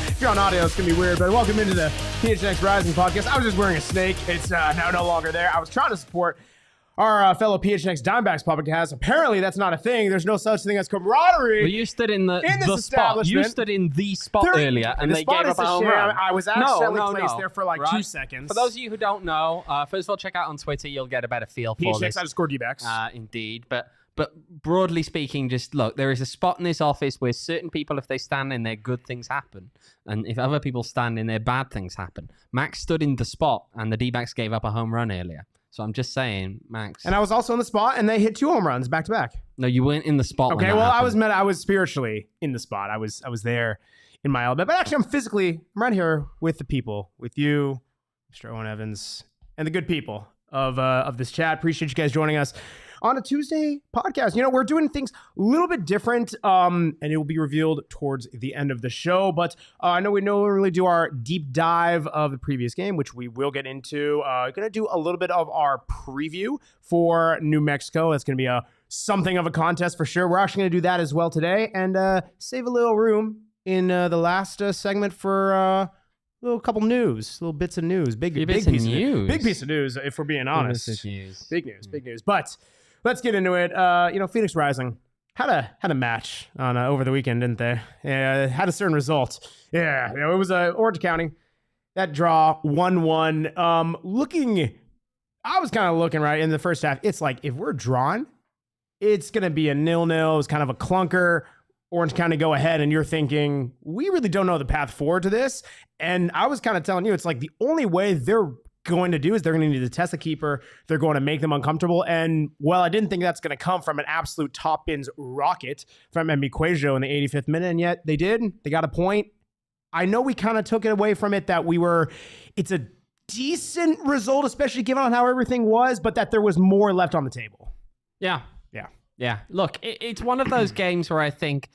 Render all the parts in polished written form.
If you're on audio, it's going to be weird, but welcome into the PHNX Rising podcast. I was just wearing a snake. It's now no longer there. I was trying to support our fellow PHNX Dimebacks podcast. Apparently, that's not a thing. There's no such thing as camaraderie. Well, you stood in the spot. You stood in the spot earlier, and they gave up a home run. I was accidentally placed there for like 2 seconds. For those of you who don't know, first of all, check out on Twitter. You'll get a better feel for this. PHNX_DBacks. Indeed, But broadly speaking, just look, there is a spot in this office where certain people, if they stand in there, good things happen. And if other people stand in there, bad things happen. Max stood in the spot, and the D-backs gave up a home run earlier. So I'm just saying, Max. And I was also in the spot, and they hit 2 home runs back to back. No, you weren't in the spot. Okay, well, I was spiritually in the spot. I was there in my element. But actually, I'm right here with the people, with you, Mr. Owen Evans, and the good people of this chat. Appreciate you guys joining us on a Tuesday podcast. You know, we're doing things a little bit different, and it will be revealed towards the end of the show. But I know we normally do our deep dive of the previous game, which we will get into. Going to do a little bit of our preview for New Mexico. That's going to be something of a contest for sure. We're actually going to do that as well today, and save a little room in the last segment for little couple bits of news. Big piece of news, if we're being honest. Big news. But let's get into it. Phoenix Rising had a match on over the weekend, didn't they? Yeah, had a certain result. Yeah, it was Orange County. That draw 1-1. I was kind of looking right in the first half. It's like if we're drawn, it's gonna be a 0-0. It was kind of a clunker. Orange County go ahead, and you're thinking, we really don't know the path forward to this. And I was kind of telling you, it's like the only way they're going to do is they're going to need to test the keeper. They're going to make them uncomfortable. And, well, I didn't think that's going to come from an absolute top bins rocket from Emil Cuello in the 85th minute, and yet they did. They got a point. I know we kind of took it away from it that it's a decent result, especially given on how everything was, but that there was more left on the table. Yeah. Look, it's one of those games where I think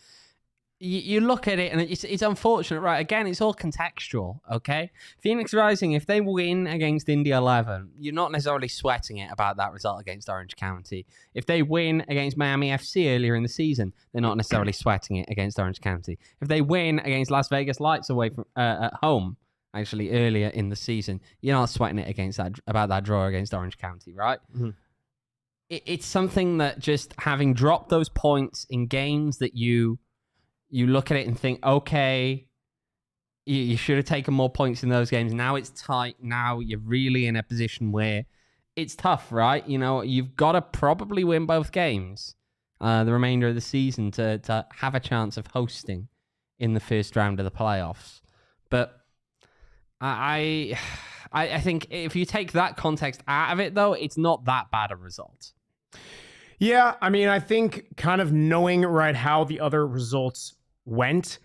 you look at it and it's unfortunate, right? Again, it's all contextual, okay? Phoenix Rising, if they win against India 11, you're not necessarily sweating it about that result against Orange County. If they win against Miami FC earlier in the season, they're not necessarily sweating it against Orange County. If they win against Las Vegas Lights away from at home, actually earlier in the season, you're not sweating it about that draw against Orange County, right? Mm-hmm. It's something that just having dropped those points in games that you look at it and think, okay, you should have taken more points in those games. Now it's tight. Now you're really in a position where it's tough, right? You know, you've got to probably win both games the remainder of the season to have a chance of hosting in the first round of the playoffs. But I think if you take that context out of it, though, it's not that bad a result. Yeah, I mean, I think kind of knowing right how the other results went,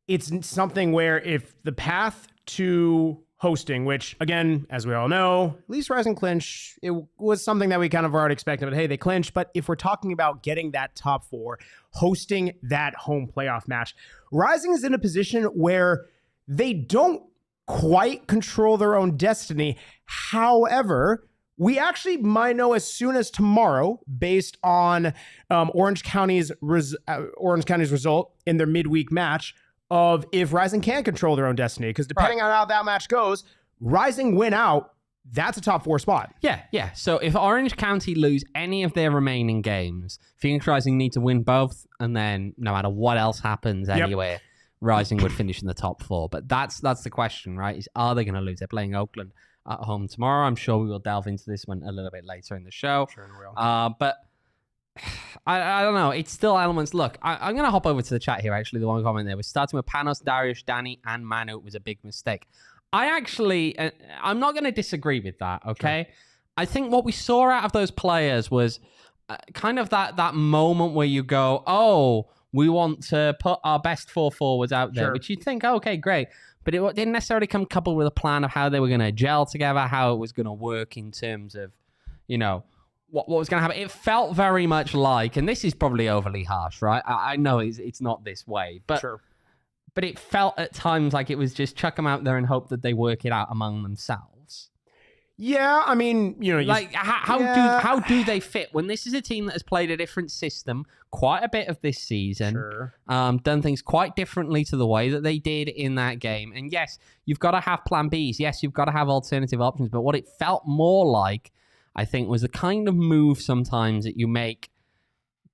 it's something where if the path to hosting, which again, as we all know, at least Rising clinch, it was something that we kind of already expected, but hey, they clinched. But if we're talking about getting that top 4, hosting that home playoff match, Rising is in a position where they don't quite control their own destiny. However, we actually might know as soon as tomorrow, based on Orange County's result in their midweek match, of if Rising can control their own destiny. Because depending on how that match goes, Rising win out, that's a top 4 spot. Yeah. So if Orange County lose any of their remaining games, Phoenix Rising need to win both, and then no matter what else happens anyway, Rising would finish in the top 4. But that's the question, right? Is are they going to lose? They're playing Oakland at home tomorrow. I'm sure we will delve into this one a little bit later in the show. Sure we will. But I don't know. It's still elements. Look, I'm going to hop over to the chat here, actually. The one comment there was starting with Panos, Darius, Danny, and Manu was a big mistake. I'm not going to disagree with that, okay? Sure. I think what we saw out of those players was kind of that moment where you go, oh, we want to put our best 4 forwards out there, which you'd think, oh, okay, great. But it didn't necessarily come coupled with a plan of how they were going to gel together, how it was going to work in terms of, what was going to happen. It felt very much like, and this is probably overly harsh, right? I know it's not this way, but but it felt at times like it was just chuck them out there and hope that they work it out among themselves. Yeah, I mean, how do they fit when this is a team that has played a different system quite a bit of this season, done things quite differently to the way that they did in that game. And yes, you've got to have plan Bs. Yes, you've got to have alternative options. But what it felt more like, I think, was the kind of move sometimes that you make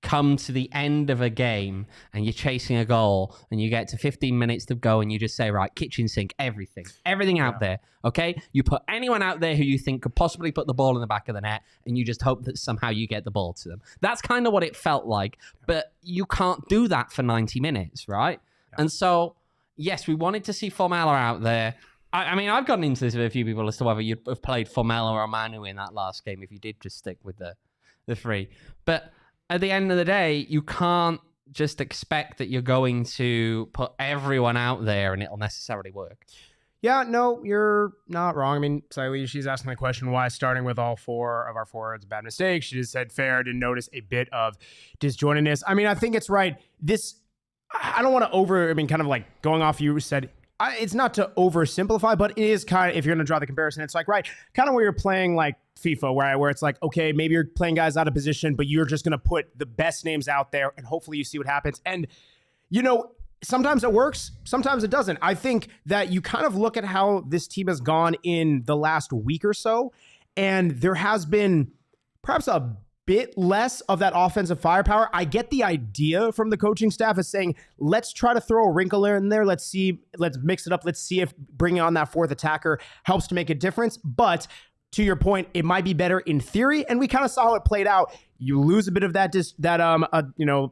come to the end of a game and you're chasing a goal and you get to 15 minutes to go and you just say, right, kitchen sink, everything out there, okay? You put anyone out there who you think could possibly put the ball in the back of the net and you just hope that somehow you get the ball to them. That's kind of what it felt like, but you can't do that for 90 minutes, right? And so, yes, we wanted to see Formella out there. I mean, I've gotten into this with a few people as to whether you'd have played Formella or Manu in that last game if you did just stick with the 3. But at the end of the day, you can't just expect that you're going to put everyone out there and it'll necessarily work. Yeah, no, you're not wrong. I mean, Saili, she's asking the question, why starting with all 4 of our forwards, bad mistake. She just said, fair, didn't notice a bit of disjointedness. I mean, I think it's right. I don't want to kind of like going off you said, it's not to oversimplify, but it is kind of, if you're going to draw the comparison, it's like, right, kind of where you're playing like FIFA, where it's like, okay, maybe you're playing guys out of position, but you're just going to put the best names out there and hopefully you see what happens. And, sometimes it works, sometimes it doesn't. I think that you kind of look at how this team has gone in the last week or so, and there has been perhaps a bit less of that offensive firepower. I get the idea from the coaching staff as saying, let's try to throw a wrinkle in there. Let's mix it up. Let's see if bringing on that 4th attacker helps to make a difference. But to your point, it might be better in theory. And we kind of saw how it played out. You lose a bit of that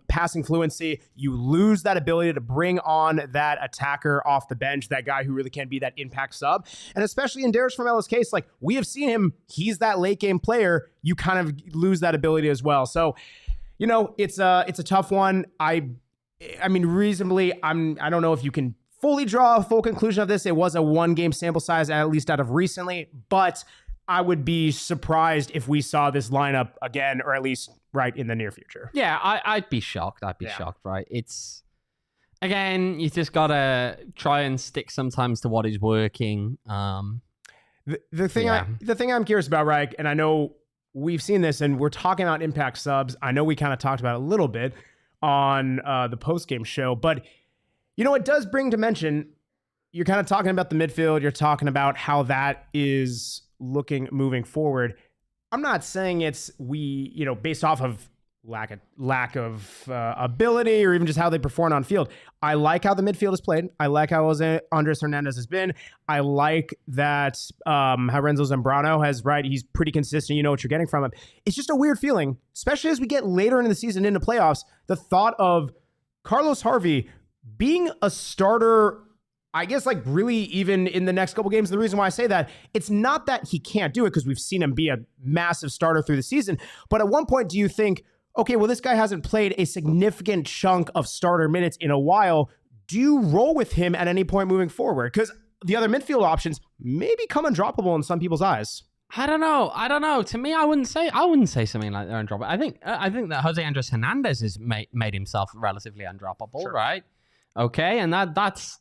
passing fluency. You lose that ability to bring on that attacker off the bench, that guy who really can be that impact sub. And especially in Darius Formella's case, like we have seen him, he's that late game player. You kind of lose that ability as well. So, it's a tough one. I mean, reasonably, I don't know if you can fully draw a full conclusion of this. It was a 1-game sample size, at least out of recently, but I would be surprised if we saw this lineup again, or at least right in the near future. Yeah, I'd be shocked. Shocked, right? It's, again, you just got to try and stick sometimes to what is working. The thing I'm curious about, right, and I know we've seen this and we're talking about impact subs. I know we kind of talked about it a little bit on the post-game show, but, it does bring to mention, you're kind of talking about the midfield. You're talking about how that is looking moving forward. I'm not saying it's based off of lack of ability or even just how they perform on field. I like how the midfield is played. I like how Andres Hernandez has been. I like that how Renzo Zambrano has, right, he's pretty consistent. You know what you're getting from him. It's just a weird feeling, especially as we get later in the season into playoffs, the thought of Carlos Harvey being a starter, I guess, like really even in the next couple games. The reason why I say that, it's not that he can't do it because we've seen him be a massive starter through the season. But at one point, do you think, okay, well, this guy hasn't played a significant chunk of starter minutes in a while. Do you roll with him at any point moving forward? Because the other midfield options may become undroppable in some people's eyes. I don't know. To me, I wouldn't say something like they're undroppable. I think that Jose Andres Hernandez has made himself relatively undroppable, sure, right? Okay, and that's.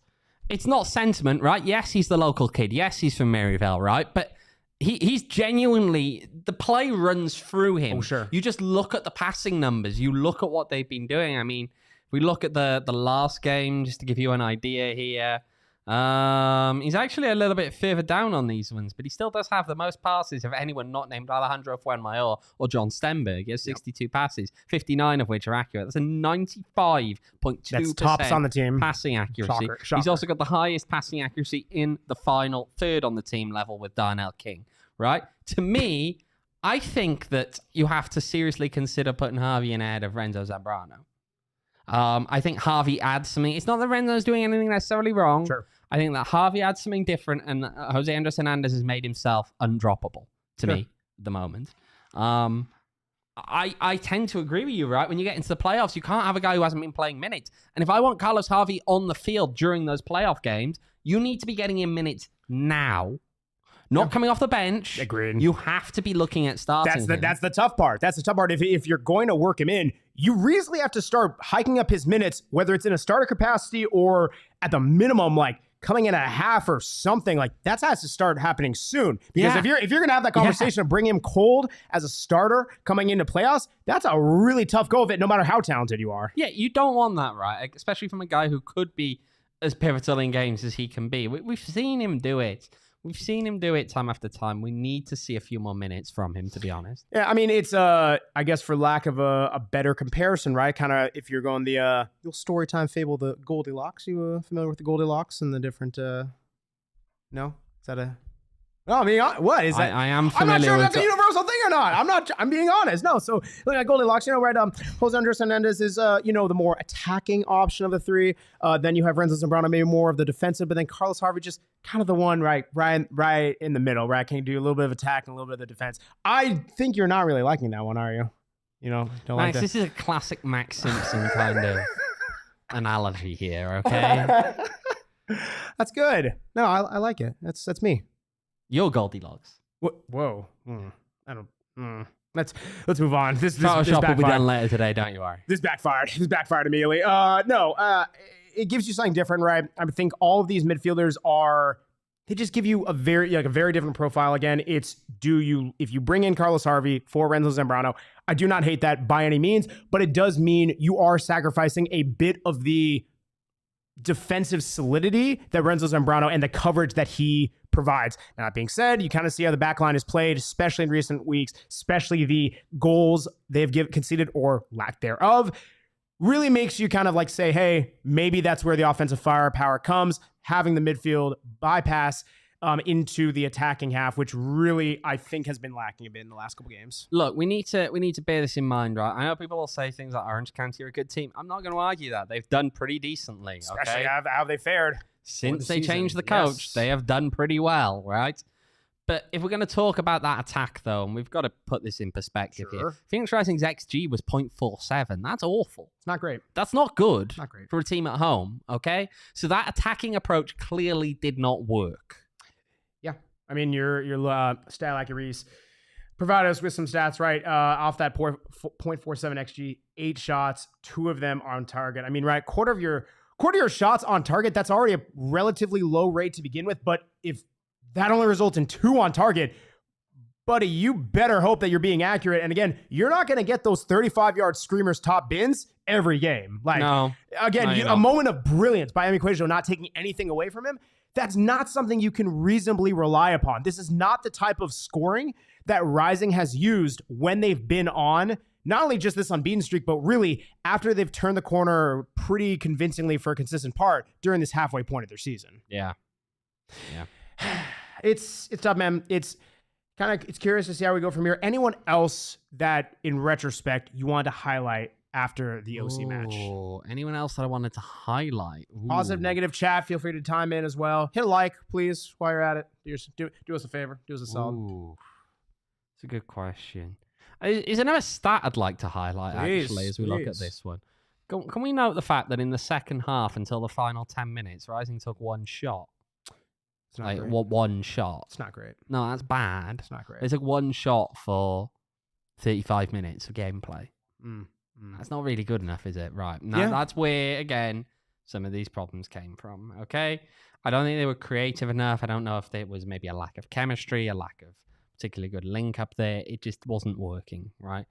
It's not sentiment, right? Yes, he's the local kid. Yes, he's from Maryvale, right? But he's genuinely, the play runs through him. Oh, sure. You just look at the passing numbers. You look at what they've been doing. I mean, if we look at the last game, just to give you an idea here, He's actually a little bit further down on these ones, but he still does have the most passes of anyone not named Alejandro Fuenmayor or John Stenberg. He has 62 passes, 59 of which are accurate. That's a 95.2% That's tops on the team. passing accuracy. Shocker. He's also got the highest passing accuracy in the final third on the team level with Darnell King, right? To me, I think that you have to seriously consider putting Harvey in ahead of Renzo Zambrano. I think Harvey adds something. It's not that Renzo's doing anything necessarily wrong. Sure. I think that Harvey adds something different, and Jose Andres Hernandez has made himself undroppable to me at the moment. I tend to agree with you, right? When you get into the playoffs, you can't have a guy who hasn't been playing minutes. And if I want Carlos Harvey on the field during those playoff games, you need to be getting him minutes now. Not coming off the bench. Agreed. You have to be looking at starting him. That's the tough part. That's the tough part. If you're going to work him in, you reasonably have to start hiking up his minutes, whether it's in a starter capacity or at the minimum, like coming in at a half or something. Like that has to start happening soon. Because if you're going to have that conversation of bring him cold as a starter coming into playoffs, that's a really tough go of it, no matter how talented you are. Yeah, you don't want that, right? Especially from a guy who could be as pivotal in games as he can be. We've seen him do it. We've seen him do it time after time. We need to see a few more minutes from him, to be honest. Yeah, I mean, it's, I guess, for lack of a better comparison, right? Kind of if you're going the little story time fable, the Goldilocks. You familiar with the Goldilocks and the different, no? Is that a... No, I mean, what is that? I am familiar. I'm not sure if with that's a universal thing or not. I'm being honest. No, so look at Goldilocks, right? Jose Andres Hernandez is, the more attacking option of the three. Then you have Renzo Zambrano, maybe more of the defensive, but then Carlos Harvey just kind of the one right in the middle, right? Can do a little bit of attack and a little bit of the defense. I think you're not really liking that one, are you? Don't Max, like that. This is a classic Max Simpson kind of analogy here, okay? That's good. No, I like it. That's me. You're Goldilocks. Whoa. I don't. Let's move on. This Photoshop will be backfired. done later today. Don't you worry. This backfired. Immediately. It gives you something different, right? I think all of these midfielders they just give you a very different profile. Again, if you bring in Carlos Harvey for Renzo Zambrano, I do not hate that by any means, but it does mean you are sacrificing a bit of the defensive solidity that Renzo Zambrano and the coverage that he provides. Now, that being said, you kind of see how the back line is played, especially in recent weeks, especially the goals they've conceded or lack thereof, really makes you kind of like say, hey, maybe that's where the offensive firepower comes, having the midfield bypass into the attacking half, which really I think has been lacking a bit in the last couple games. Look, we need to bear this in mind, right? I know people will say things like Orange County are a good team. I'm not going to argue that. They've done pretty decently. Especially how they fared. Since they changed the coach, they have done pretty well, right? But if we're going to talk about that attack, though, and we've got to put this in perspective here. Phoenix Rising's XG was 0.47. That's awful. It's not great. That's not good Not great. for a team at home, okay? So that attacking approach clearly did not work. Yeah. I mean, your stat accuracy provided us with some stats, right? Off that 0.47 XG, 8 shots, 2 of them on target. I mean, right, quarter of your shots on target, that's already a relatively low rate to begin with. But if that only results in 2 on target, buddy, you better hope that you're being accurate. And again, you're not going to get those 35-yard screamers top bins every game. A moment of brilliance by Emil Cuello, not taking anything away from him. That's not something you can reasonably rely upon. This is not the type of scoring that Rising has used when they've been on not only just this unbeaten streak, but really after they've turned the corner pretty convincingly for a consistent part during this halfway point of their season. Yeah. It's tough, man. It's curious to see how we go from here. Anyone else that in retrospect you want to highlight after the OC match? Anyone else that I wanted to highlight? Positive, negative chat. Feel free to time in as well. Hit a like, please, while you're at it. Do us a favor. Do us a solid. It's a good question. Is there another stat I'd like to highlight, actually, as we look at this one? Can we note the fact that in the second half, until the final 10 minutes, Rising took 1 shot? It's not great. One shot. It's not great. No, that's bad. It's not great. They took 1 shot for 35 minutes of gameplay. That's not really good enough, is it? Right. That's where, again, some of these problems came from, okay? I don't think they were creative enough. I don't know if it was maybe a lack of chemistry, a lack of particularly good link up there. It just wasn't working, right?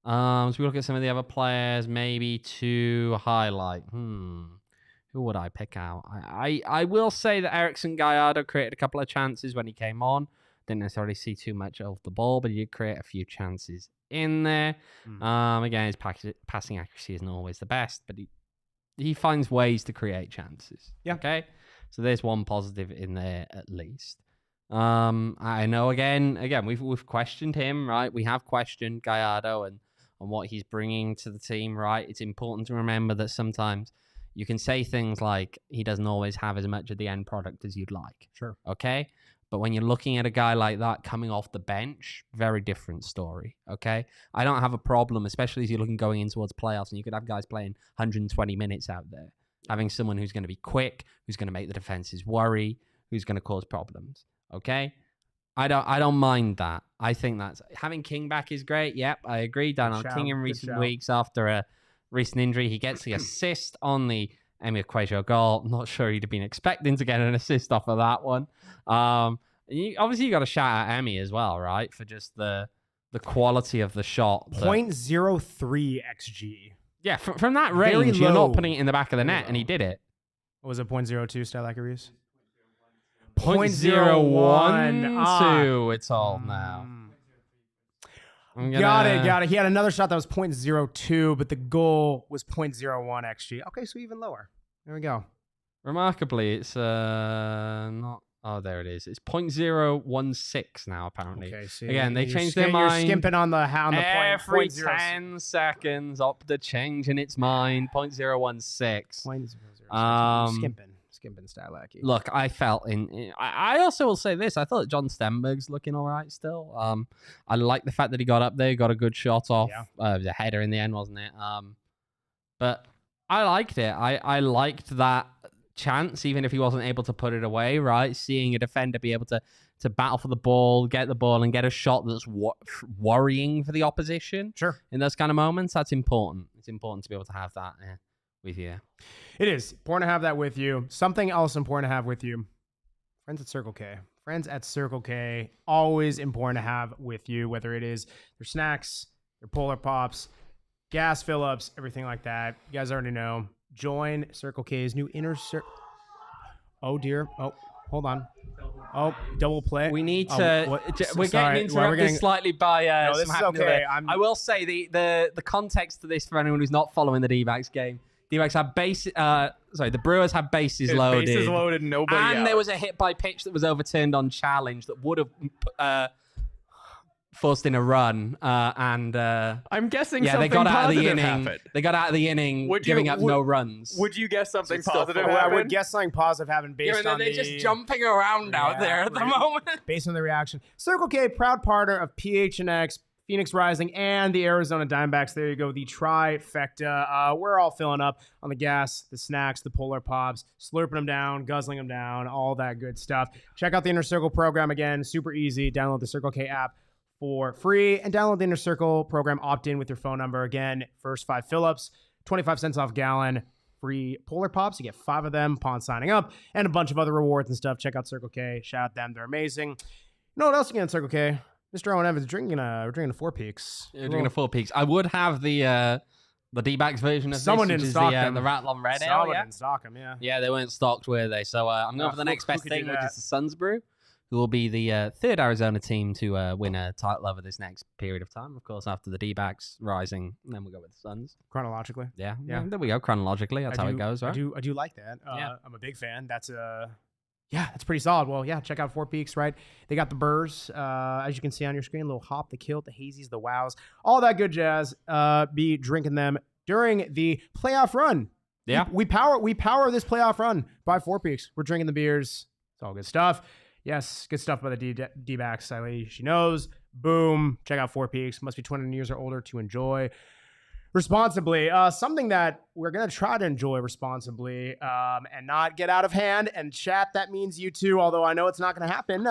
So we look at some of the other players, maybe to highlight. Who Who would I pick out? I will say that Ericsson Gallardo created a couple of chances when he came on. Didn't necessarily see too much of the ball, but he did create a few chances in there. Again, his passing accuracy isn't always the best, but he finds ways to create chances. Yeah. Okay. So there's one positive in there at least. I know again we've questioned him, right? We have questioned Gallardo and what he's bringing to the team, right? It's important to remember that sometimes you can say things like he doesn't always have as much of the end product as you'd like. Sure. Okay. But when you're looking at a guy like that coming off the bench, very different story. Okay. I don't have a problem, especially as you're looking going in towards playoffs and you could have guys playing 120 minutes out there. Having someone who's going to be quick, who's going to make the defenses worry, who's going to cause problems. Okay. I don't mind that. I think that's having King back is great. Yep. I agree. Done King in recent weeks after a recent injury. He gets the assist on the Emil Cuello goal. I'm not sure he'd have been expecting to get an assist off of that one. Obviously, you got to shout out Emmy as well, right? For just the quality of the shot. 0.03 XG. Yeah, from that range, you're not putting it in the back of the net, and he did it. What was it, 0.02 style accuracy? 0.012. It's all now. Got it. He had another shot that was 0.02, but the goal was 0.01 XG. Okay, so even lower. There we go. Remarkably, it's not. Oh, there it is. It's 0.016 now, apparently. Okay, see, again, they changed their mind. You're skimping on the every 10 seconds, up the change in its mind. 0.016. Skimping style lucky. Look, I felt I also will say this. I thought John Stenberg's looking all right still. I like the fact that he got up there, got a good shot off. Yeah. It was a header in the end, wasn't it? But I liked it. I liked that chance, even if he wasn't able to put it away, right? Seeing a defender be able to battle for the ball, get the ball, and get a shot that's worrying for the opposition. Sure. In those kind of moments, that's important. It's important to be able to have that with you. It is important to have that with you. Something else important to have with you. Friends at Circle K. Friends at Circle K, always important to have with you, whether it is their snacks, their Polar Pops, gas fill-ups, everything like that. You guys already know. Join Circle K's new inner circle. Oh, dear. Oh, hold on. Oh, double play. We need to... we're getting interrupted slightly by... no, this is okay. I will say the context to this for anyone who's not following the D-backs game. D-backs have the Brewers had bases loaded. Bases loaded, nobody and out. There was a hit by pitch that was overturned on challenge that would have forced in a run. I'm guessing something they got out of the inning. Happened. They got out of the inning, giving up no runs. Would you guess something positive happened? happened? I would guess something positive happened based on they're just jumping around out there at the moment. Based on the reaction. Circle K, proud partner of PHNX, Phoenix Rising, and the Arizona Diamondbacks. There you go, the trifecta. We're all filling up on the gas, the snacks, the Polar Pops, slurping them down, guzzling them down, all that good stuff. Check out the Inner Circle program again. Super easy. Download the Circle K app for free and download the Inner Circle program. Opt in with your phone number. Again, first 5 fill-ups, 25 cents off gallon, free Polar Pops. You get 5 of them upon signing up, and a bunch of other rewards and stuff. Check out Circle K. Shout out them. They're amazing. You know what else you get in Circle K? Mr. Owen Evans drinking a Four Peaks. Yeah, drinking a Four Peaks. I would have the D-backs version of Someone this, didn't stock them. The Rattlon Red Ale. Someone didn't stock them, yeah. Yeah, they weren't stocked, were they? So I'm going for the next best thing, which is the Suns Brew, who will be the third Arizona team to win a title over this next period of time. Of course, after the D-backs Rising, and then we'll go with the Suns. Chronologically? Yeah. There we go. Chronologically, that's how it goes, right? I do like that. I'm a big fan. That's pretty solid. Well, yeah, check out Four Peaks, right? They got the burrs, as you can see on your screen, a little hop, the kilt, the hazies, the wows, all that good jazz. Be drinking them during the playoff run. Yeah. We power this playoff run by Four Peaks. We're drinking the beers. It's all good stuff. Yes, good stuff by the D-backs. She knows. Boom. Check out Four Peaks. Must be 21 years or older to enjoy responsibly. Something that we're going to try to enjoy responsibly and not get out of hand. And chat, that means you too, although I know it's not going to happen.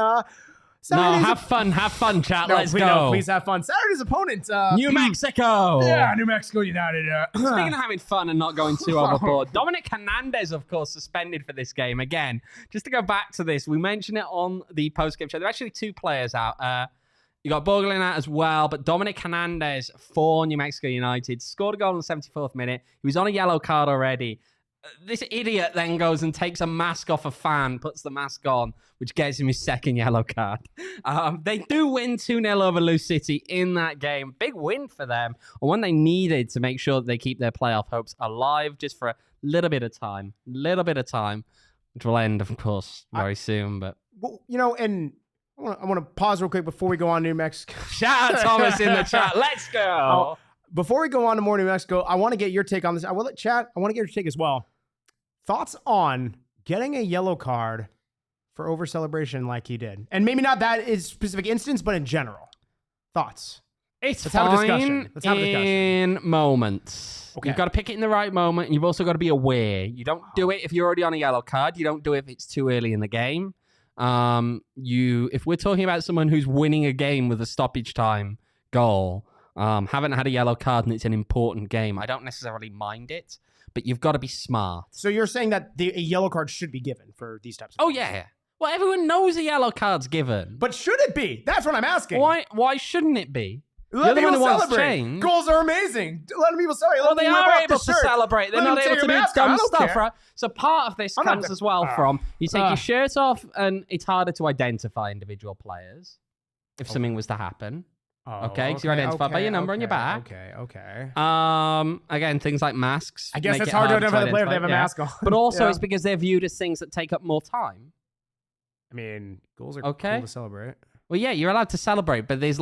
Have fun, chat. Let's go. Please have fun. Saturday's opponent. New Mexico. Yeah, New Mexico United. Speaking of having fun and not going too overboard, Dominic Hernandez, of course, suspended for this game. Again, just to go back to this, we mentioned it on the post-game show. There are actually 2 players out. You got Borgelin out as well, but Dominic Hernandez for New Mexico United scored a goal in the 74th minute. He was on a yellow card already. This idiot then goes and takes a mask off a fan, puts the mask on, which gets him his second yellow card. They do win 2-0 over ALLCITY in that game. Big win for them. And one they needed to make sure that they keep their playoff hopes alive just for a little bit of time. Which will end, of course, very soon. But well, and I want to pause real quick before we go on to New Mexico. Shout out Thomas in the chat. Let's go. Before we go on to more New Mexico, I want to get your take on this. I want to get your take as well. Thoughts on getting a yellow card for over celebration like he did, and maybe not that is specific instance, but in general, thoughts. Let's have a discussion. In moments. Okay. You've got to pick it in the right moment, and you've also got to be aware. You don't do it if you're already on a yellow card. You don't do it if it's too early in the game. If we're talking about someone who's winning a game with a stoppage time goal, haven't had a yellow card and it's an important game, I don't necessarily mind it, but you've got to be smart. So you're saying that a yellow card should be given for these types of games? Yeah. Well, everyone knows a yellow card's given. But should it be? That's what I'm asking. Why shouldn't it be? Let people celebrate. Goals are amazing. Let people celebrate. Well, they are able to celebrate. They're not able to do dumb stuff, right? So part of this comes as well from you take your shirt off, and it's harder to identify individual players if something was to happen. Okay, because you're identified by your number on your back. Okay. Again, things like masks. I guess it's hard to identify the player if they have a mask on. But also, it's because they're viewed as things that take up more time. I mean, goals are cool to celebrate. Well, yeah, you're allowed to celebrate, but there's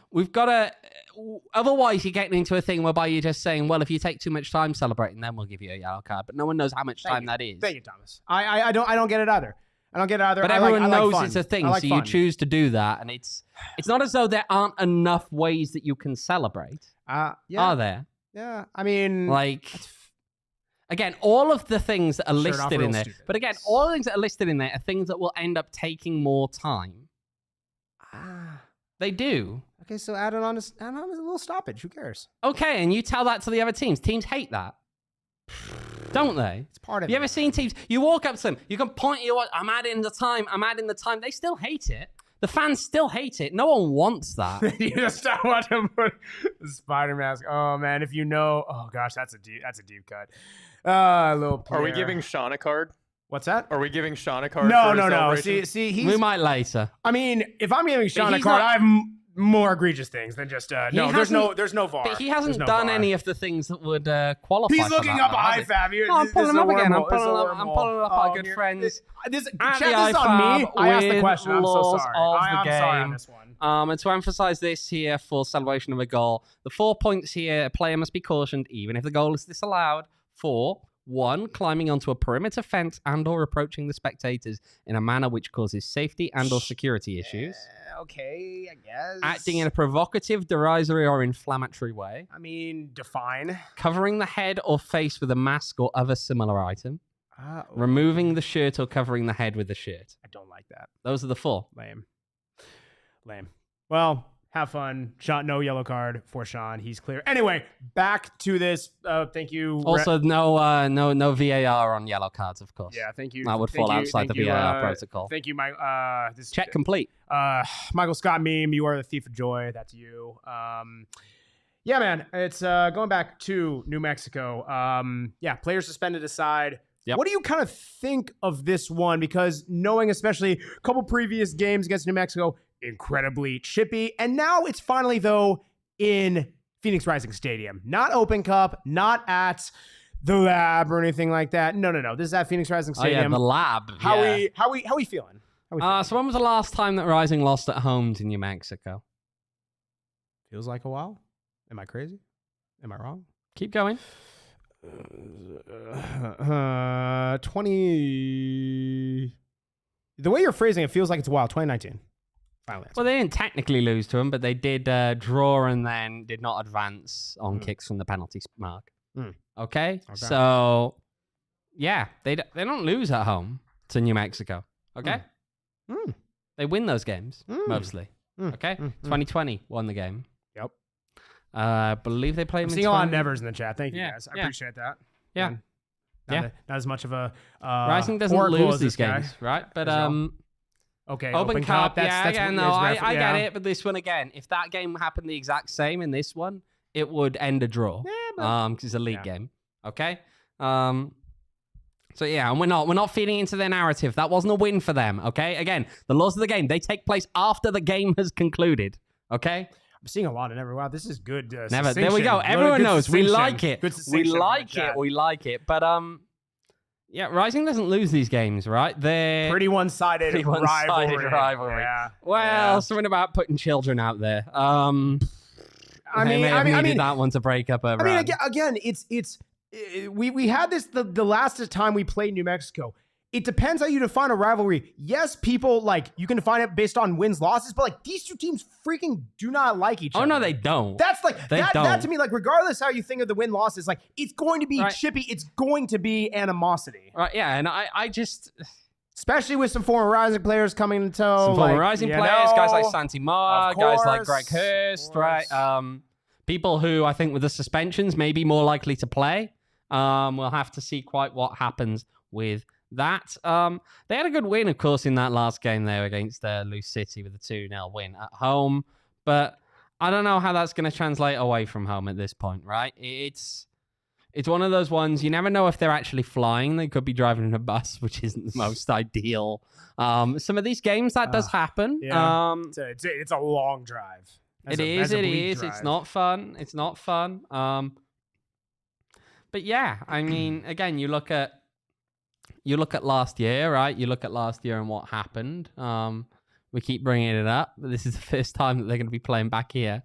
we've got to, otherwise you're getting into a thing whereby you're just saying, well, if you take too much time celebrating, then we'll give you a yellow card, but no one knows how much time that is. Thank you, Thomas. I don't get it either. But everyone knows it's a thing, so you choose to do that, and it's not as though there aren't enough ways that you can celebrate. Are there? Yeah, I mean... Again, all of the things that are listed in there, but again, all the things that are listed in there are things that will end up taking more time. They do. Okay, so add on a little stoppage. Who cares? Okay, and you tell that to the other teams. Teams hate that. Don't they? It's part of it. You ever seen teams? You walk up to them. You can point at your I'm adding the time. They still hate it. The fans still hate it. No one wants that. You just don't want to put the spider mask. Oh, man. If you know. Oh, gosh, that's a deep cut. A little player. Are we giving Sean a card? What's that? Are we giving Sean a card? No. See, we might later. I mean, if I'm giving Sean a card, I have more egregious things than just no. There's no VAR. But he hasn't done any of the things that would qualify. He's looking up IFAB. I'm pulling him up again. I'm pulling up our good friends. This is on me. I asked the question. I'm so sorry. I'm sorry on this one. And to emphasize this here for celebration of a goal, the 4 points here, a player must be cautioned even if the goal is disallowed for 1, climbing onto a perimeter fence and or approaching the spectators in a manner which causes safety and or security issues. Okay, I guess. Acting in a provocative, derisory, or inflammatory way. I mean, define. Covering the head or face with a mask or other similar item. Removing the shirt or covering the head with the shirt. I don't like that. Those are the 4. Lame. Well, have fun. Sean, no yellow card for Sean. He's clear. Anyway, back to this. Thank you. Also, no VAR on yellow cards, of course. Yeah, thank you. That would fall outside the VAR protocol. Thank you, Mike. This check complete. Michael Scott meme. You are the thief of joy. That's you. Yeah, man. It's going back to New Mexico. Players suspended aside. Yep. What do you kind of think of this one? Because knowing especially a couple previous games against New Mexico, incredibly chippy. And now it's finally, though, in Phoenix Rising Stadium. Not Open Cup, not at the Lab or anything like that. No. This is at Phoenix Rising Stadium. Oh, yeah, the Lab. How we feeling? So when was the last time that Rising lost at home to New Mexico? Feels like a while. Am I crazy? Am I wrong? Keep going. 20. The way you're phrasing it feels like it's a while. 2019. Well, they didn't technically lose to him, but they did draw and then did not advance on kicks from the penalty mark. Okay? So, yeah, they don't lose at home to New Mexico. Okay? They win those games, mostly. Okay? 2020 won the game. Yep. I believe they played I'm seeing a lot of nevers in the chat. Thank you, guys. I appreciate that. Yeah. Not as much of a... Rising doesn't lose these games, right? But... Okay, Open Cup, I get it, but this one again, if that game happened the exact same in this one, it would end a draw. Because it's a league game. Okay? So yeah, and we're not feeding into their narrative. That wasn't a win for them. Okay, again, the laws of the game, they take place after the game has concluded. Okay. I'm seeing a lot of never. Wow, this is good. Never. There we go. Everyone knows we like it. We like it. We like it. But yeah, Rising doesn't lose these games, right? They're pretty one-sided rivalry. Yeah. Well, something about putting children out there. I mean, that one to break up. I mean, again, we had this the last time we played New Mexico. It depends how you define a rivalry. Yes, people you can define it based on wins, losses, but these two teams freaking do not like each other. Oh no, they don't. That's that to me, regardless how you think of the win losses, it's going to be chippy. It's going to be animosity. Right? Yeah, and I just, especially with some former Rising players coming into tow. Some former Rising players, guys like Santi Ma, guys like Greg Hurst, right? People who I think with the suspensions may be more likely to play. We'll have to see quite what happens with that. They had a good win, of course, in that last game there against Loose City with a 2-0 win at home. But I don't know how that's going to translate away from home at this point, right? It's one of those ones, you never know if they're actually flying. They could be driving in a bus, which isn't the most ideal. Some of these games, that does happen. Yeah. It's a long drive. It is. It's not fun. It's not fun. But yeah, I mean, again, you look at last year, right? You look at last year and what happened. We keep bringing it up, but this is the first time that they're going to be playing back here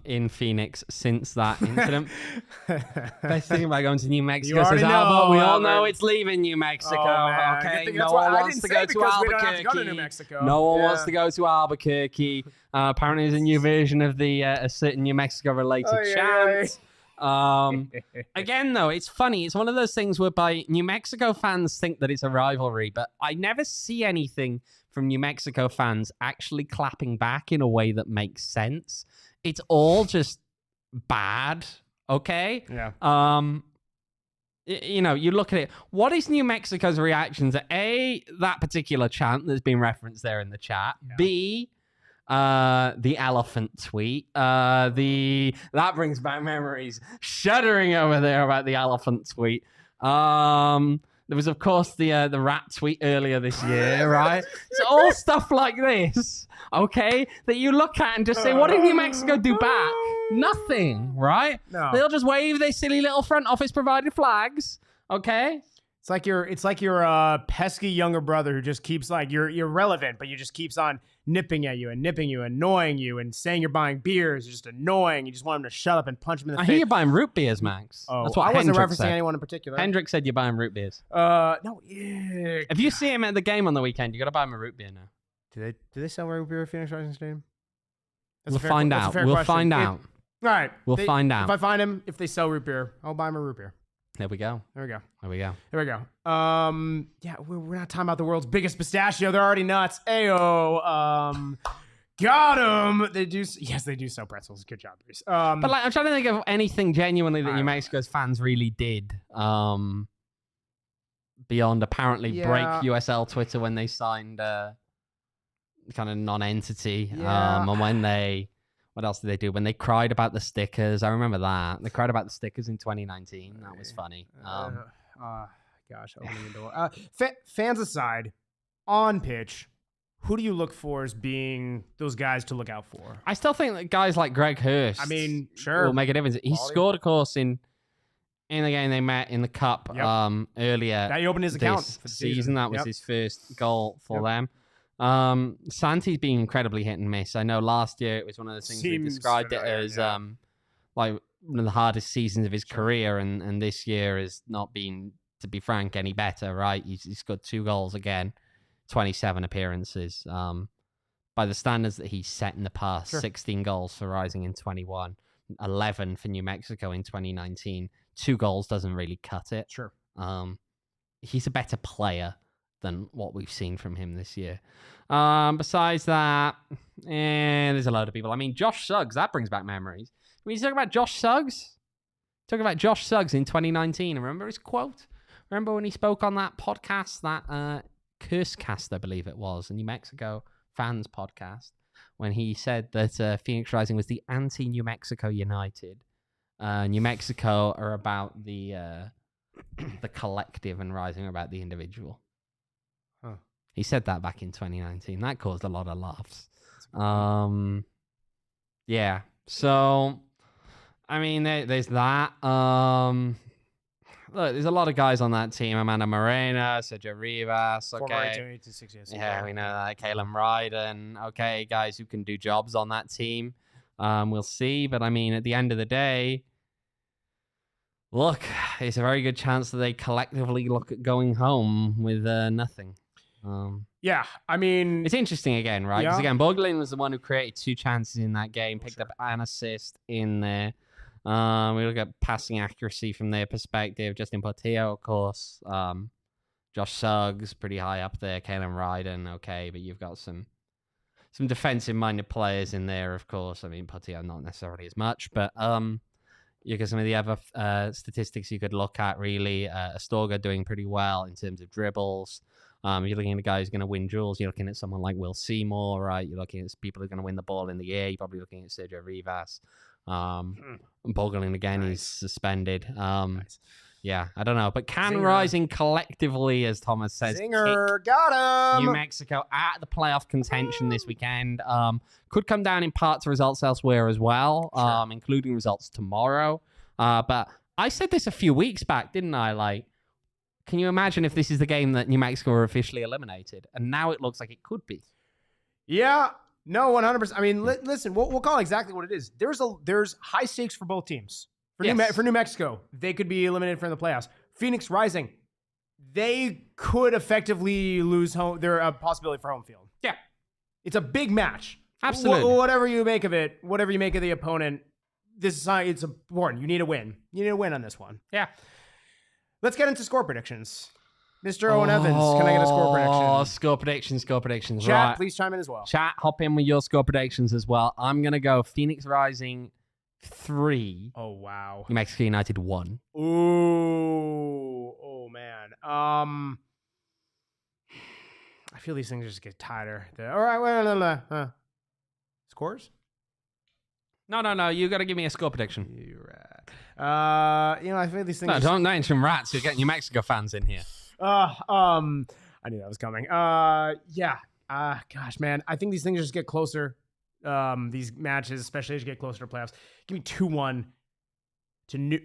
in Phoenix since that incident. Best thing about going to New Mexico is but we all know it's leaving New Mexico. Oh, okay, no one wants to go to Albuquerque. No one wants to go to Albuquerque. Apparently, there's a new version of the a certain New Mexico-related chant. Again, though, it's funny. It's one of those things whereby New Mexico fans think that it's a rivalry, but I never see anything from New Mexico fans actually clapping back in a way that makes sense. It's all just bad, okay? Yeah. You look at it. What is New Mexico's reaction to A, that particular chant that's been referenced there in the chat? Yeah. B, the elephant tweet. That brings back memories. Shuddering over there about the elephant tweet. There was, of course, the rat tweet earlier this year, right? So all stuff like this, okay, that you look at and just say, what did New Mexico do back? Nothing, right? No. They'll just wave their silly little front office provided flags, okay? It's like your pesky younger brother who just keeps you're relevant, but you just keeps on nipping at you and annoying you and saying you're buying beers. It's just annoying. You just want him to shut up and punch him in the face. I hear you're buying root beers, Max. Oh, that's what I wasn't Hendrick referencing said. anyone in particular. Hendrick said you're buying root beers. No. Yeah. If you see him at the game on the weekend, you got to buy him a root beer now. Do they sell root beer at Phoenix Rising Stadium? We'll find out. We'll find out. All right. We'll find out. If I find him, if they sell root beer, I'll buy him a root bear. There we go. There we go. There we go. There we go. Yeah, we're not talking about the world's biggest pistachio. They're already nuts. Ayo. Got them. They do. Yes, they do sell pretzels. Good job, Bruce. But like, I'm trying to think of anything genuinely that New Mexico's fans really did. Beyond apparently break USL Twitter when they signed kind of non-entity. Yeah. And when they, what else did they do? When they cried about the stickers, I remember that. They cried about the stickers in 2019. That was funny. Gosh, opening the door. Fans aside, on pitch, who do you look for as being those guys to look out for? I still think that guys like Greg Hurst, I mean, sure, will make a difference. He scored, of course, in the game they met in the cup earlier. That he opened his account for the season. That was his first goal for them. Santi's been incredibly hit and miss. I know last year it was one of the things we described it as like one of the hardest seasons of his career, and this year has not been, to be frank, any better. Right, he's got 2 goals again. 27 appearances. By the standards that he's set in the past, 16 goals for Rising in 21, 11 for New Mexico in 2019. 2 goals doesn't really cut it. Sure. He's a better player than what we've seen from him this year. Besides that, there's a load of people. I mean, Josh Suggs, that brings back memories. When you talk about Josh Suggs, in 2019, remember his quote? Remember when he spoke on that podcast, that Cursecast, I believe it was, a New Mexico fans podcast, when he said that Phoenix Rising was the anti-New Mexico United. New Mexico are about the the collective and rising are about the individual. Huh. He said that back in 2019. That caused a lot of laughs. Yeah. So, I mean, there's that. Look, there's a lot of guys on that team. Amanda Morena, Sergio Rivas. Former Okay. 1886, yes. Yeah, we know that. Kalen Ryden. Okay, guys who can do jobs on that team. We'll see. But I mean, at the end of the day, look, it's a very good chance that they collectively look at going home with nothing. Yeah, I mean, it's interesting again, right? Because Yeah. again, Boglin was the one who created 2 chances in that game, picked up an assist in there. We look at passing accuracy from their perspective. Justin Portillo, of course. Josh Suggs, pretty high up there. Kalen Ryden, okay, but you've got some defensive-minded players in there, of course. I mean, Portillo not necessarily as much, but you got some of the other statistics you could look at, really. Astorga doing pretty well in terms of dribbles. You're looking at a guy who's going to win duels. You're looking at someone like Will Seymour, right? You're looking at people who are going to win the ball in the air. You're probably looking at Sergio Rivas. Boggling again, he's suspended. Nice. Yeah, I don't know. But can Zinger. Rising collectively, as Thomas says, Zinger, got him. New Mexico out of the playoff contention this weekend. Could come down in part to results elsewhere as well, including results tomorrow. But I said this a few weeks back, didn't I? Like, can you imagine if this is the game that New Mexico are officially eliminated? And now it looks like it could be. Yeah, no, 100%. I mean, listen, we'll call it exactly what it is. There's high stakes for both teams. For New Mexico, they could be eliminated from the playoffs. Phoenix Rising, they could effectively lose home. They're a possibility for home field. Yeah. It's a big match. Absolutely. Whatever you make of it, whatever you make of the opponent, it's important. You need a win. You need a win on this one. Yeah. Let's get into score predictions. Mr. Owen Evans, can I get a score prediction? Score predictions. Chat, Right. please chime in as well. Chat, hop in with your score predictions as well. I'm going to go Phoenix Rising 3. Oh, wow. New Mexico United 1. Ooh. Oh, man. I feel these things just get tighter. All right. Wait. Scores? No. You got to give me a score prediction. You're right. I feel these things. No, don't mention rats. You're getting New Mexico fans in here. I knew that was coming. Yeah. Gosh, man. I think these things just get closer. These matches, especially as you get closer to playoffs. Give me 2-1 to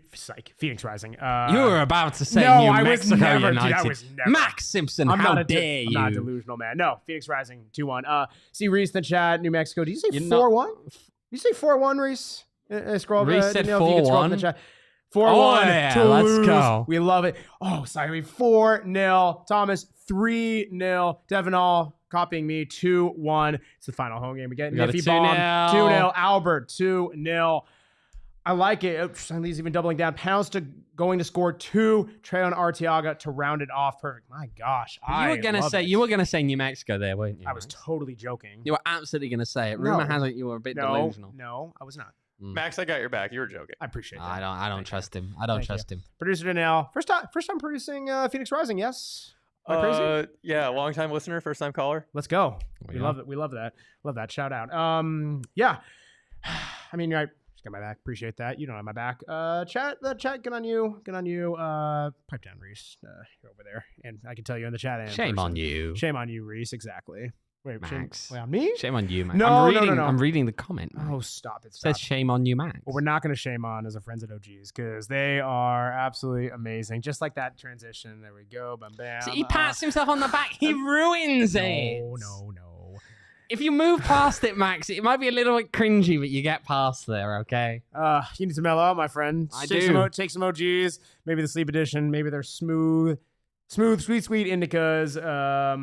Phoenix Rising. You were about to say no, New I Mexico was never, United. Dude, I was never. Max Simpson, how dare you? I'm not a delusional, man. No, Phoenix Rising 2-1. See Reese in the chat, New Mexico. Did you say 4-1? Did you say 4-1, Reese? Scroll. Reese said 4-1. 4-1. Oh, yeah, Toulouse. let's go. We love it. Oh, sorry. 4-0. Thomas, 3-0. Devin All copying me. 2-1. It's the final home game. We get Niffy Bomb. 2-0. Albert, 2-0. I like it. He's even doubling down. Pounds going to score 2. Treyon Arteaga to round it off. Perfect. My gosh. You were gonna say New Mexico there, weren't you? I was totally joking. You were absolutely gonna say it. Rumor has it you were a bit delusional. No, I was not. Max, I got your back. You were joking. I appreciate that. I don't trust him. I don't trust him. Producer Danielle. First time producing Phoenix Rising, yes? Am I crazy? Yeah, long time listener, first time caller. Let's go. We love it. We love that. Love that. Shout out. Yeah. I mean, I just got my back. Appreciate that. You don't have my back. Chat, good on you. Good on you. Pipe down, Reese. You're over there. And I can tell you in the chat. Shame on you. Shame on you, Reese. Exactly. Wait, Max. Wait, on me? Shame on you, Max. No, I'm reading the comment. Max. Oh, stop it. It says shame on you, Max. What we're not going to shame on is our friends at OGs because they are absolutely amazing. Just like that transition. There we go. Bam, bam. So he pats himself on the back. He ruins it. No. If you move past it, Max, it might be a little bit cringy, but you get past there, okay? You need to mellow out, my friend. Take some OGs. Maybe the sleep edition. Maybe they're smooth, sweet indicas. Now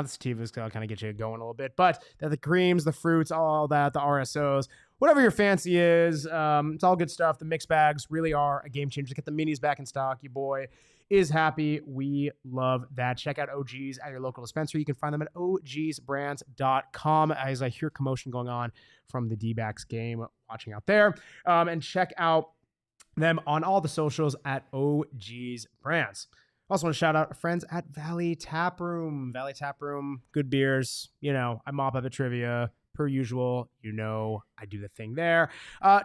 the sativas kind of get you going a little bit, but they're the creams, the fruits, all that, the RSOs, whatever your fancy is. It's all good stuff. The mixed bags really are a game changer. Get the minis back in stock. Your boy is happy. We love that. Check out OGs at your local dispensary. You can find them at ogsbrands.com as I hear commotion going on from the D-backs game. Watching out there. And check out them on all the socials at OGs Brands. Also want to shout out our friends at Valley Tap Room. Valley Tap Room, good beers. I mop up at trivia. per usual. You know, I do the thing there.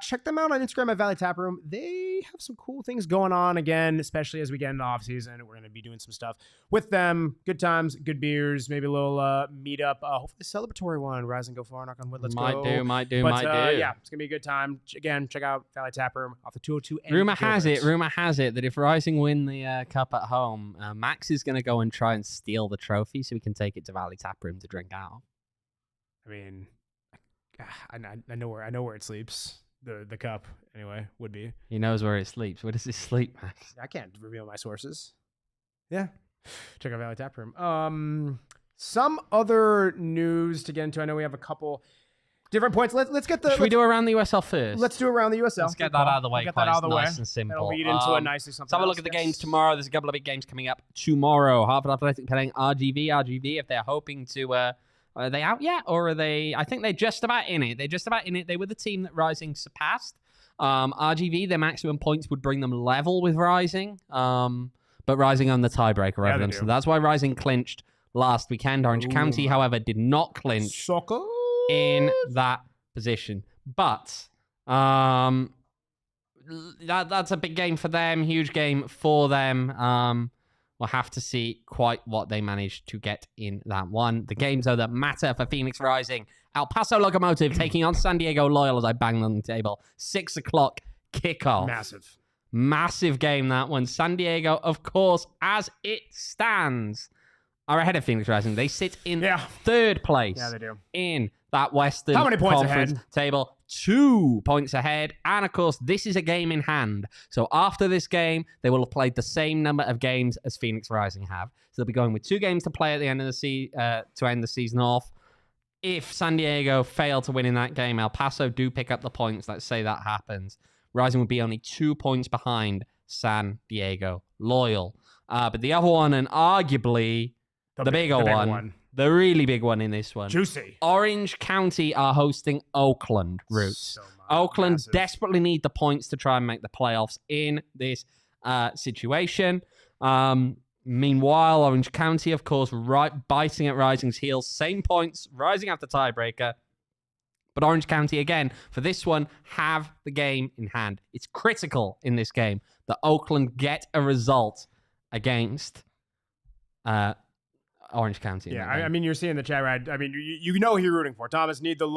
Check them out on Instagram at Valley Tap Room. They have some cool things going on again, especially as we get into off season. We're going to be doing some stuff with them. Good times, good beers, maybe a little meetup. Hopefully a celebratory one. Rise and go far, knock on wood. Let's might go. Might do. Yeah, it's going to be a good time. Again, check out Valley Tap Room off the 202. Rumor has it that if Rising win the cup at home, Max is going to go and try and steal the trophy so we can take it to Valley Tap Room to drink out. I mean, I know where it sleeps. The cup, anyway, would be. He knows where it sleeps. Where does it sleep, Max? I can't reveal my sources. Yeah. Check out Valley Tap Room. Some other news to get into. I know we have a couple different points. Let's get the. Should we do around the USL first? Let's do around the USL. Let's get that out of the way. Get that out of the way. Nice and simple. That'll lead into a nicely something. Let's have a look at the games tomorrow. There's a couple of big games coming up tomorrow. Harvard Athletic playing RGV. If they're hoping to. Are they out yet, or are they? I think they're just about in it. They were the team that Rising surpassed. RGV, their maximum points would bring them level with Rising, but Rising on the tiebreaker over them. So that's why Rising clinched last weekend. Orange County, however, did not clinch in that position. But that's a big game for them, huge game for them. We'll have to see quite what they managed to get in that one. The games, though, that matter for Phoenix Rising. El Paso Locomotive taking on San Diego Loyal as I banged on the table. 6 o'clock kickoff. Massive game, that one. San Diego, of course, as it stands, are ahead of Phoenix Rising. They sit in third place. Yeah, they do. In that Western How many points Conference ahead? Table. 2 points ahead. And, of course, this is a game in hand. So after this game, they will have played the same number of games as Phoenix Rising have. So they'll be going with 2 games to play at the end of the to end the season off. If San Diego fail to win in that game, El Paso do pick up the points. Let's say that happens. Rising would be only 2 points behind San Diego Loyal. But the other one, and arguably the bigger one, the really big one in this one. Juicy. Orange County are hosting Oakland Roots. Oakland desperately need the points to try and make the playoffs in this situation. Meanwhile, Orange County, of course, biting at Rising's heels. Same points, Rising after tiebreaker. But Orange County, again, for this one, have the game in hand. It's critical in this game that Oakland get a result against Orange County. Yeah, I mean, you're seeing the chat, right? I mean, you know who you're rooting for. Thomas, need the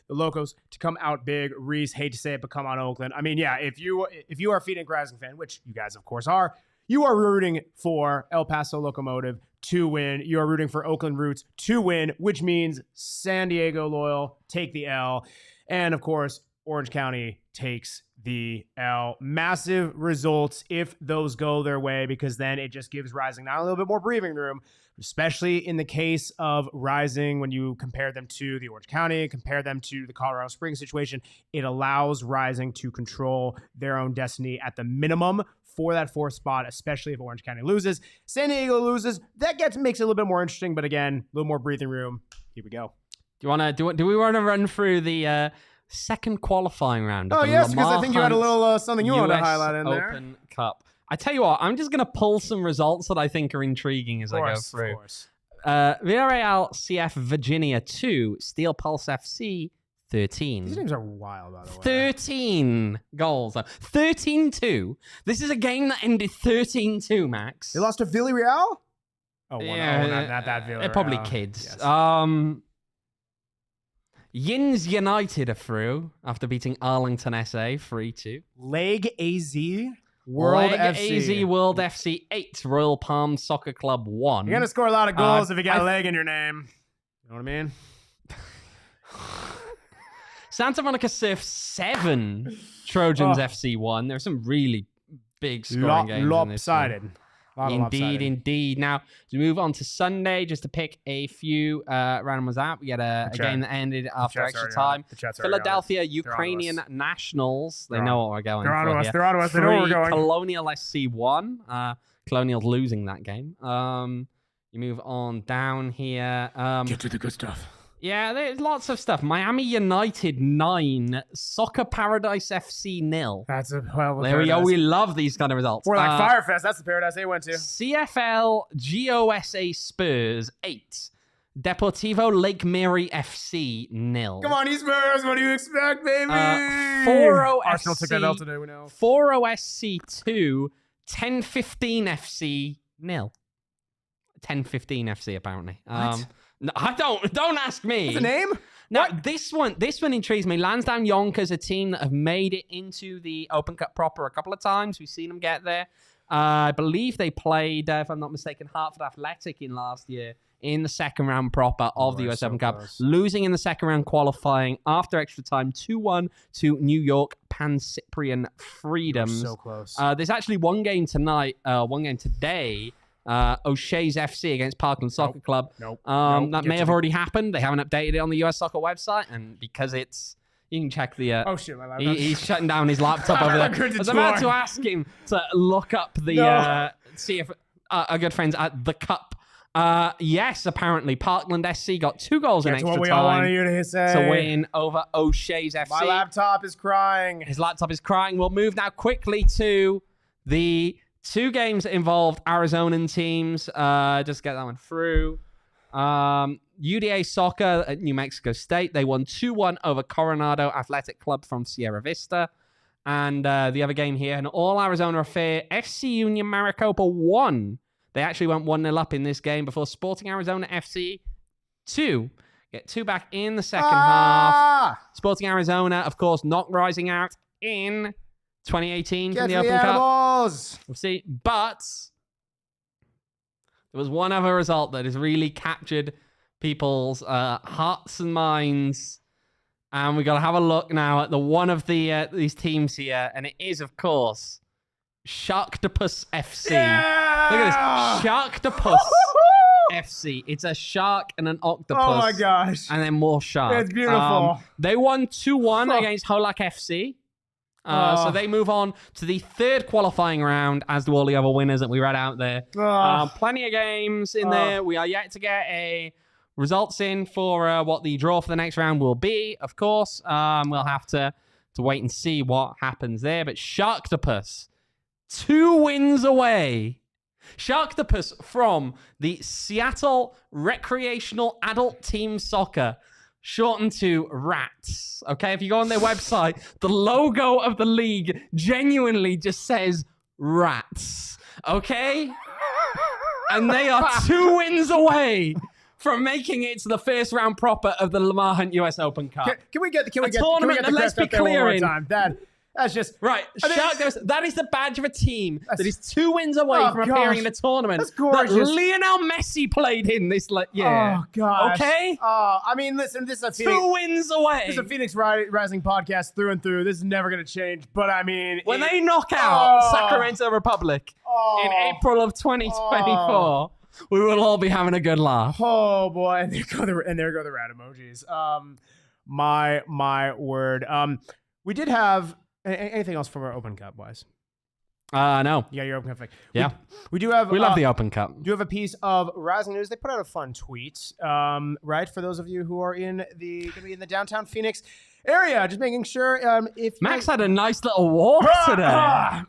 Locos to come out big. Reese, hate to say it, but come on, Oakland. I mean, yeah, if you are a Phoenix Rising fan, which you guys, of course, are, you are rooting for El Paso Locomotive to win. You are rooting for Oakland Roots to win, which means San Diego Loyal take the L. And, of course, Orange County takes the L. Massive results if those go their way, because then it just gives Rising not a little bit more breathing room, especially in the case of Rising when you compare them to the Orange County, compare them to the Colorado Springs situation. It allows Rising to control their own destiny at the minimum for that 4th spot, especially if Orange County loses. San Diego loses. That makes it a little bit more interesting, but again, a little more breathing room. Here we go. Do we want to run through the second qualifying round? Oh, yes, because I think you had a little something you wanted to highlight in there. Open Cup. I tell you what, I'm just going to pull some results that I think are intriguing as I go through. Of course. Villarreal CF Virginia 2, Steel Pulse FC 13. These names are wild, by the way. 13 goals. 13-2. This is a game that ended 13-2, Max. They lost to Villarreal? Oh, yeah, not that Villarreal. They're probably kids. Yes. Yins United are through after beating Arlington SA 3-2. Leg AZ World FC. AZ World FC 8, Royal Palm Soccer Club 1. You're going to score a lot of goals if you got a leg in your name. You know what I mean? Santa Monica Surf 7, Trojans FC 1. There are some really big scoring games lopsided. in this one. Indeed. Now, to move on to Sunday, just to pick a few random ones out. We had a game that ended after extra time. Philadelphia Ukrainian Nationals. They know what we're going for here. They're on us. They know where we're going. Colonial SC 1. Colonial's losing that game. You move on down here. Get to the good stuff. Yeah, there's lots of stuff. Miami United 9, Soccer Paradise FC 0. That's a we love these kind of results. Or like Firefest, that's the paradise they went to. CFL GOSA Spurs 8, Deportivo Lake Mary FC 0. Come on, Spurs. What do you expect, baby? 4-0 Arsenal took that L FC today, we know. 4-0 SC 2, 10-15 FC 0. 10-15 FC apparently. What? No, don't ask me. What's the name? Now, this one intrigues me. Lansdowne Yonkers, a team that have made it into the Open Cup proper a couple of times. We've seen them get there. I believe they played, if I'm not mistaken, Hartford Athletic in last year in the second round proper of the US Open Cup, losing in the second round qualifying after extra time 2-1 to New York Pan-Cyprian Freedoms. So close. There's actually one game tonight, one game today. O'Shea's FC against Parkland Soccer Club. That may have already happened. They haven't updated it on the US Soccer website, and because it's, you can check the. Oh shit, my laptop. He's shutting down his laptop over there. I was about to ask him to look up the see if our good friends at the Cup. Yes, apparently Parkland SC got 2 goals in extra what we time all wanted you to say. to win over O'Shea's FC. My laptop is crying. His laptop is crying. We'll move now quickly to the 2 games that involved Arizonan teams. Just get that one through. UDA Soccer at New Mexico State. They won 2-1 over Coronado Athletic Club from Sierra Vista. And the other game here, an all-Arizona affair, FC Union Maricopa 1. They actually went 1-0 up in this game before Sporting Arizona FC 2. Get 2 back in the second half. Sporting Arizona, of course, not rising out in 2018 from the Open Cup. We'll see. But there was one other result that has really captured people's hearts and minds. And we got to have a look now at the one of these teams here. And it is, of course, Sharktopus FC. Yeah! Look at this. Sharktopus FC. It's a shark and an octopus. Oh my gosh. And then more sharks. It's beautiful. They won 2-1 against Holak FC. So they move on to the 3rd qualifying round, as do all the other winners that we read out there. Plenty of games in there. We are yet to get a results in for what the draw for the next round will be, of course. We'll have to wait and see what happens there. But Sharktopus, 2 wins away. Sharktopus from the Seattle Recreational Adult Team Soccer, shortened to RATS. Okay, if you go on their website, the logo of the league genuinely just says RATS. Okay? And they are 2 wins away from making it to the first round proper of the Lamar Hunt US Open Cup. Can we get the tournament that, let's be clear in. That's just right. That is the badge of a team that is 2 wins away from appearing in a tournament that's gorgeous. that Lionel Messi played in this year. Oh gosh. Okay. I mean, listen. This is a 2 wins away. This is a Phoenix Rising podcast through and through. This is never going to change. But I mean, when they knock out Sacramento Republic in April of 2024. We will all be having a good laugh. Oh boy, and there go the rat emojis. My word. We did have anything else from our Open Cup wise? No. You got your Open Cup. Yeah. We do have. We love the Open Cup. Do you have a piece of Rising News? They put out a fun tweet. Right, for those of you who are gonna be in the downtown Phoenix area, just making sure if Max had a nice little walk today.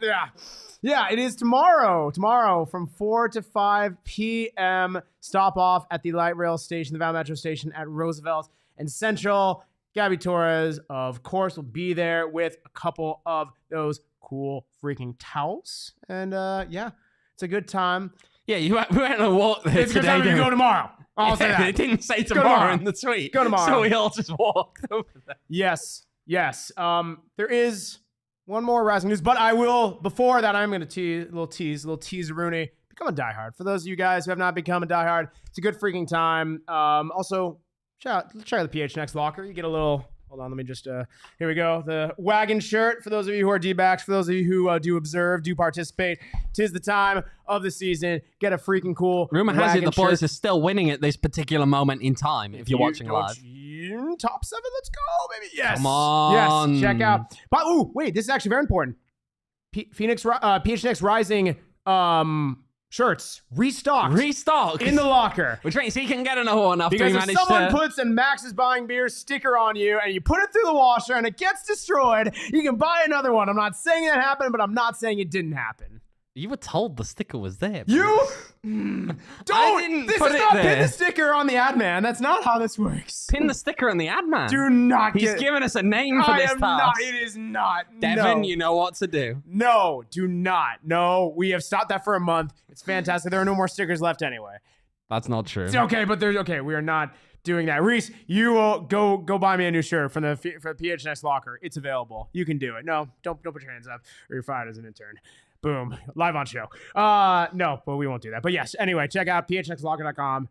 Yeah, it is tomorrow. Tomorrow from 4 to 5 p.m. Stop off at the light rail station, the Val Metro station at Roosevelt and Central. Gabby Torres, of course, will be there with a couple of those cool freaking towels. And yeah, it's a good time. Yeah, we went on a walk there it's today. It's a good time to go tomorrow. I'll say that. It didn't say tomorrow in the tweet. Go tomorrow. So we all just walked over there. Yes. There is one more Rising News, but I will, before that, I'm going to a little teaser-rooney. Become a diehard. For those of you guys who have not become a diehard, it's a good freaking time. Also, check out the PHNX locker. You get a little, hold on, let me just, here we go. The wagon shirt, for those of you who are D-backs, for those of you who do observe, do participate, 'tis the time of the season. Get a freaking cool Rumor has it the shirt. boys are still winning at this particular moment in time, if you're watching live. Top 7, let's go, baby. Yes. Come on. Yes, check out. But, wait, this is actually very important. PHNX Rising shirts restocked in the locker, which means he can get another one after because he if managed someone to puts a Max is buying beer sticker on you and you put it through the washer and it gets destroyed, you can buy another one. I'm not saying that happened, but I'm not saying it didn't happen. You were told the sticker was there. You I don't. didn't This put is it not there. pin the sticker on the ad man. That's not how this works. Pin the sticker on the ad man. Do not He's get. given us a name for I this am task. not. It is not. Devin, no. you know what to do. No, do not. No, we have stopped that for a month. It's fantastic. There are no more stickers left anyway. That's not true. It's okay, but there's okay. We are not doing that. Reese, you will go buy me a new shirt from the PHNX locker. It's available. You can do it. No, don't put your hands up, or you're fired as an intern. Boom, live on show. No, but we won't do that. But yes, anyway, check out phnxlocker.com.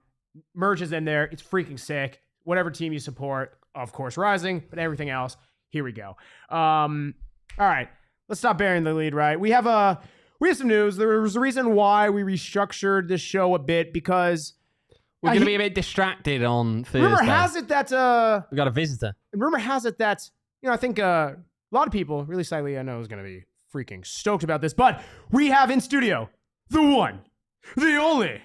Merch is in there. It's freaking sick. Whatever team you support, of course, Rising, but everything else, here we go. All right, let's stop burying the lead. Right, we have some news. There was a reason why we restructured this show a bit because We're going to be a bit distracted on Thursday. rumor has it that we got a visitor. I think a lot of people, really slightly, I know is going to be freaking stoked about this, but we have in studio the one, the only,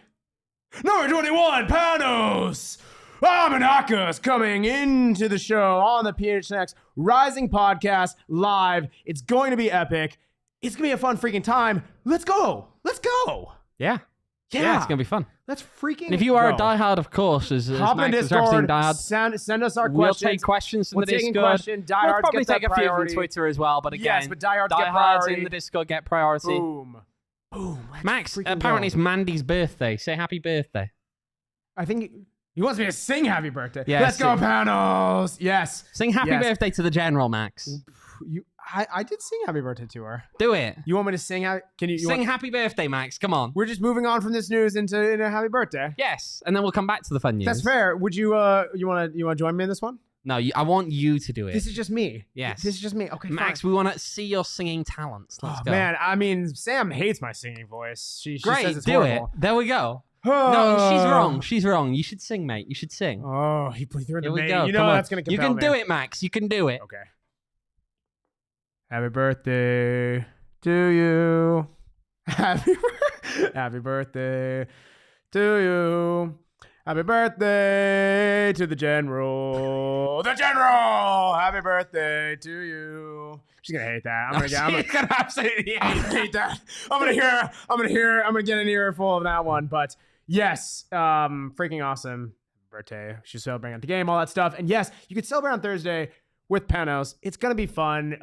number 21, Panos Amanakis coming into the show on the PHNX Rising Podcast live. It's going to be epic. It's going to be a fun freaking time. Let's go. Yeah, it's going to be fun. Let's freaking And if you are go. a diehard, of course, as Hop in Max is representing Discord, diehard, send us our we'll questions. take questions from We're the taking Discord. questions. We'll Diehards probably get take that a few from priority. Twitter as well, but again, Yes, but diehards get in priority. the Discord get priority. Boom. Let's Max, freaking apparently go. it's Mandy's birthday. Say happy birthday. I think he wants me to sing happy birthday. Yes. Let's go, Panos. Yes. Sing happy Yes. birthday to the general, Max. I did sing happy birthday to her. Do it. You want me to sing? Can you Sing happy birthday, Max. Come on. We're just moving on from this news into a happy birthday. Yes, and then we'll come back to the fun news. That's fair. Would you you want to join me in this one? No, I want you to do it. This is just me. Yes. This is just me. Okay, Max, fine. we want to see your singing talents. Let's go. Man, I mean, Sam hates my singing voice. She Great, says it's do horrible. it. There we go. No, she's wrong. She's wrong. You should sing, mate. You should sing. Oh, he threw in Here the we main. go. You Come know on. that's going to You compel can me. do it, Max. You can do it. Okay. Happy birthday to you. Happy birthday to you. Happy birthday to the general. The general. Happy birthday to you. She's gonna hate that. I'm gonna absolutely hate that. I'm gonna get an earful of that one. But yes, freaking awesome birthday. She's celebrating at the game, all that stuff. And yes, you could celebrate on Thursday with Panos. It's gonna be fun. You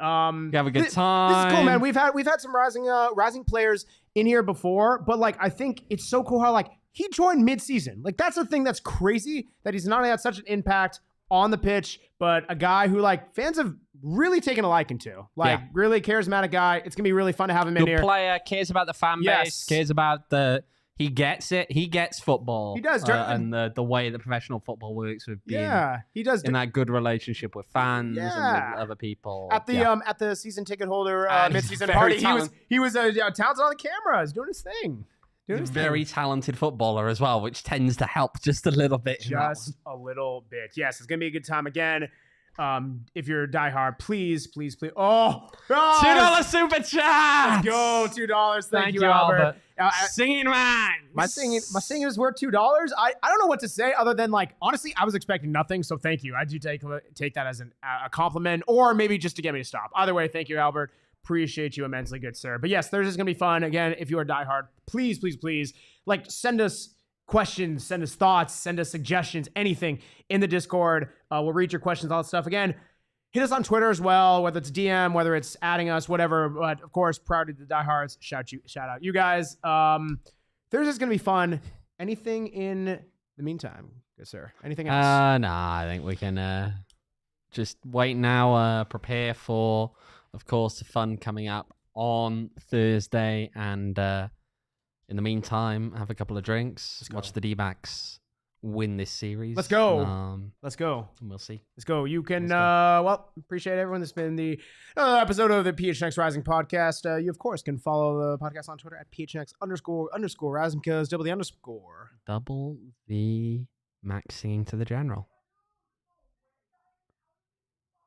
have a good time. This is cool, man. We've had some rising players in here before, but like I think it's so cool how like he joined mid-season. Like that's the thing that's crazy, that he's not only had such an impact on the pitch, but a guy who like fans have really taken a liking to. Like really charismatic guy. It's gonna be really fun to have him in Good here. player, cares about the fan base, Yes. cares about the. He gets it. He gets football. He does. And the way that professional football works with being He does. in that good relationship with fans and Yeah. with other people. At the season ticket holder And mid-season very party, talented. he was talented on the cameras, doing his thing. He's a very talented footballer as well, which tends to help just a little bit. in that one. Just a little bit. Yes, it's gonna be a good time again. If you're a diehard, please. Oh, $2 super chat. Let's go, $2. Thank you, Albert. Singing man. My singing is worth $2. I don't know what to say other than like honestly, I was expecting nothing. So thank you. I do take that as a compliment, or maybe just to get me to stop. Either way, thank you, Albert. Appreciate you immensely, good sir. But yes, Thursday's gonna be fun. Again, if you are diehard, please, like send us questions, send us thoughts, send us suggestions, anything in the Discord. We'll read your questions, all that stuff. Again, hit us on Twitter as well, whether it's DM, whether it's adding us, whatever. But of course, prior to the diehards, shout out you guys. Thursday's gonna be fun. Anything in the meantime, good sir? Anything else? Nah, I think we can just wait now, prepare for, of course, the fun coming up on Thursday, and in the meantime, have a couple of drinks, watch the D-backs win this series. Let's go. And we'll see. Let's go. You can, appreciate everyone. This has been the episode of the PHNX Rising podcast. You, of course, can follow the podcast on Twitter at PHNX__Rising, because double the underscore. Double the Max singing to the general.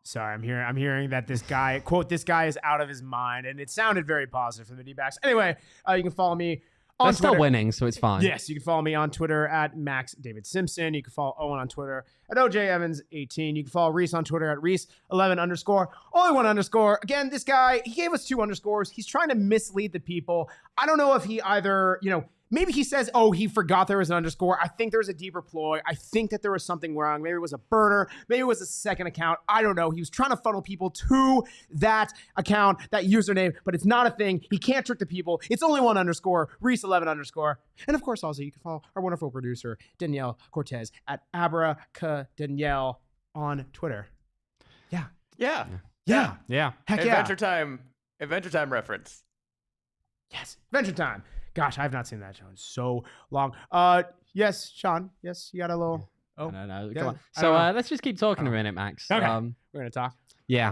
Sorry, I'm hearing that this guy, quote, this guy is out of his mind, and it sounded very positive from the D-backs. Anyway, you can follow me I'm still Twitter. winning, so it's fine. Yes, you can follow me on Twitter at Max David Simpson. You can follow Owen on Twitter at OJEvans18. You can follow Reese on Twitter at Reese11_. Only one underscore. Again, this guy, he gave us 2 underscores. He's trying to mislead the people. I don't know if he either, maybe he says, oh, he forgot there was an underscore. I think there's a deeper ploy. I think that there was something wrong. Maybe it was a burner. Maybe it was a second account. I don't know. He was trying to funnel people to that account, that username, but it's not a thing. He can't trick the people. It's only one underscore, Reese11_. And of course, also, you can follow our wonderful producer, Danielle Cortez, at Abracadanielle on Twitter. Yeah. Yeah. Yeah. Yeah. Heck yeah. Adventure Time reference. Yes. Adventure Time. Gosh, I have not seen that show in so long. Yes, Sean. Yes, you got a little. Oh, No. yeah, Come on. I So don't know. let's just keep talking a minute, Max. Okay. We're gonna talk. Yeah.